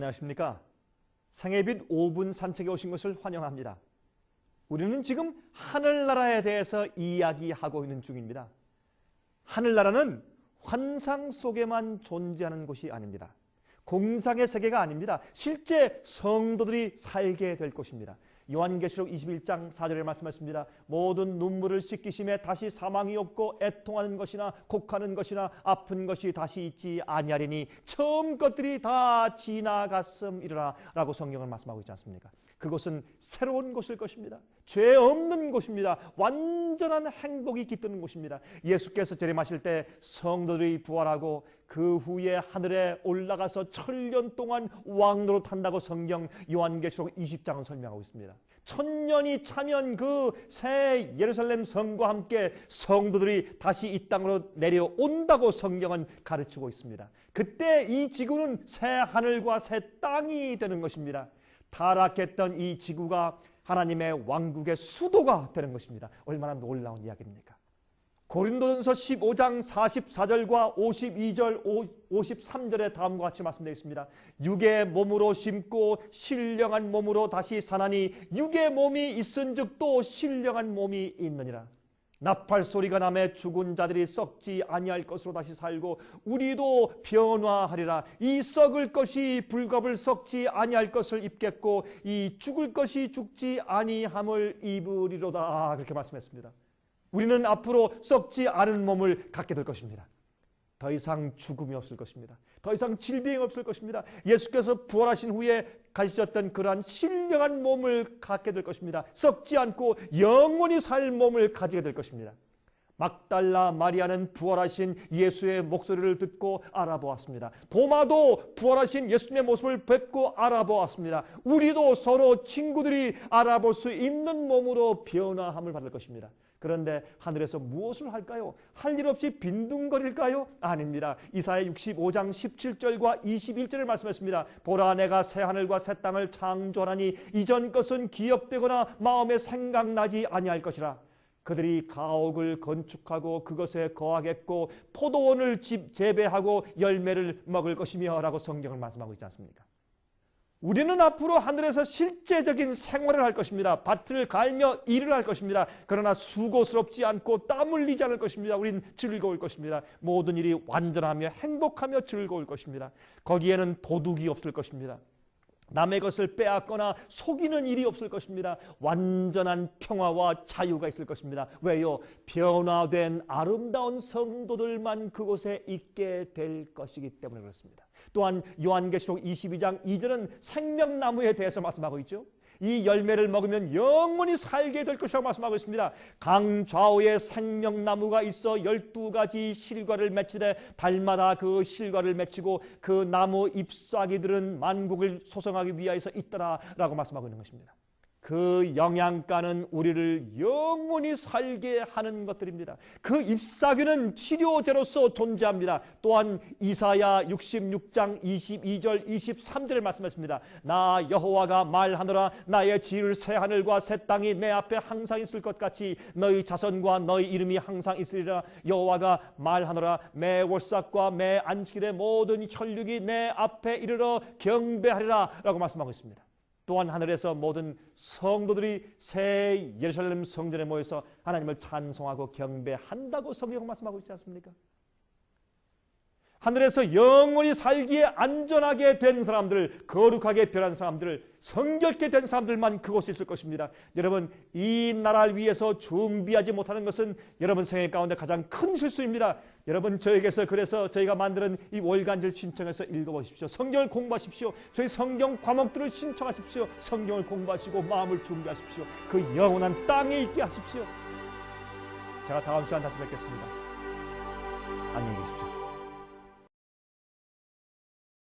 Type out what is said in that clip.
안녕하십니까? 생애빛 5분 산책에 오신 것을 환영합니다. 우리는 지금 하늘나라에 대해서 이야기하고 있는 중입니다. 하늘나라는 환상 속에만 존재하는 곳이 아닙니다. 공상의 세계가 아닙니다. 실제 성도들이 살게 될 곳입니다. 요한계시록 21장 4절에 말씀하십니다. 모든 눈물을 씻기심에 다시 사망이 없고 애통하는 것이나 곡하는 것이나 아픈 것이 다시 있지 아니하리니 처음 것들이 다 지나갔음이라 라고 성경은 말씀하고 있지 않습니까? 그곳은 새로운 곳일 것입니다. 죄 없는 곳입니다. 완전한 행복이 깃드는 곳입니다. 예수께서 재림하실 때 성도들이 부활하고 그 후에 하늘에 올라가서 천년 동안 왕노릇한다고 성경 요한계시록 20장은 설명하고 있습니다. 천년이 차면 그 새 예루살렘 성과 함께 성도들이 다시 이 땅으로 내려온다고 성경은 가르치고 있습니다. 그때 이 지구는 새 하늘과 새 땅이 되는 것입니다. 타락했던 이 지구가 하나님의 왕국의 수도가 되는 것입니다. 얼마나 놀라운 이야기입니까? 고린도전서 15장 44절과 52절, 53절에 다음과 같이 말씀되어 있습니다. 육의 몸으로 심고 신령한 몸으로 다시 사나니 육의 몸이 있은즉 또 신령한 몸이 있느니라. 나팔 소리가 나매 죽은 자들이 썩지 아니할 것으로 다시 살고 우리도 변화하리라. 이 썩을 것이 불갑을 썩지 아니할 것을 입겠고 이 죽을 것이 죽지 아니함을 입으리로다. 그렇게 말씀했습니다. 우리는 앞으로 썩지 않은 몸을 갖게 될 것입니다. 더 이상 죽음이 없을 것입니다. 더 이상 질병이 없을 것입니다. 예수께서 부활하신 후에 가지셨던 그러한 신령한 몸을 갖게 될 것입니다. 썩지 않고 영원히 살 몸을 가지게 될 것입니다. 막달라 마리아는 부활하신 예수의 목소리를 듣고 알아보았습니다. 도마도 부활하신 예수님의 모습을 뵙고 알아보았습니다. 우리도 서로 친구들이 알아볼 수 있는 몸으로 변화함을 받을 것입니다. 그런데 하늘에서 무엇을 할까요? 할 일 없이 빈둥거릴까요? 아닙니다. 이사야 65장 17절과 21절을 말씀했습니다. 보라 내가 새 하늘과 새 땅을 창조하니 이전 것은 기억되거나 마음에 생각나지 아니할 것이라. 그들이 가옥을 건축하고 그것에 거하겠고 포도원을 재배하고 열매를 먹을 것이며 라고 성경을 말씀하고 있지 않습니까? 우리는 앞으로 하늘에서 실제적인 생활을 할 것입니다. 밭을 갈며 일을 할 것입니다. 그러나 수고스럽지 않고 땀 흘리지 않을 것입니다. 우린 즐거울 것입니다. 모든 일이 완전하며 행복하며 즐거울 것입니다. 거기에는 도둑이 없을 것입니다. 남의 것을 빼앗거나 속이는 일이 없을 것입니다. 완전한 평화와 자유가 있을 것입니다. 왜요? 변화된 아름다운 성도들만 그곳에 있게 될 것이기 때문에 그렇습니다. 또한 요한계시록 22장 2절은 생명나무에 대해서 말씀하고 있죠. 이 열매를 먹으면 영원히 살게 될 것이라고 말씀하고 있습니다. 강 좌우에 생명나무가 있어 12가지 실과를 맺히되 달마다 그 실과를 맺히고 그 나무 잎사귀들은 만국을 소성하기 위하여서 있더라 라고 말씀하고 있는 것입니다. 그 영양가는 우리를 영원히 살게 하는 것들입니다. 그 잎사귀는 치료제로서 존재합니다. 또한 이사야 66장 22절 23절에 말씀했습니다. 나 여호와가 말하노라. 나의 지을 새 하늘과 새 땅이 내 앞에 항상 있을 것 같이 너희 자손과 너희 이름이 항상 있으리라. 여호와가 말하노라. 매 월삭과 매 안식일의 모든 혈육이 내 앞에 이르러 경배하리라 라고 말씀하고 있습니다. 또한 하늘에서 모든 성도들이 새 예루살렘 성전에 모여서 하나님을 찬송하고 경배한다고 성경 말씀하고 있지 않습니까? 하늘에서 영원히 살기에 안전하게 된 사람들, 거룩하게 변한 사람들, 성결케 된 사람들만 그곳에 있을 것입니다. 여러분, 이 나라를 위해서 준비하지 못하는 것은 여러분 생애 가운데 가장 큰 실수입니다. 여러분, 저에게서 그래서 저희가 만드는 이 월간지를 신청해서 읽어보십시오. 성경을 공부하십시오. 저희 성경 과목들을 신청하십시오. 성경을 공부하시고 마음을 준비하십시오. 그 영원한 땅에 있게 하십시오. 제가 다음 시간 다시 뵙겠습니다. 안녕히 계십시오.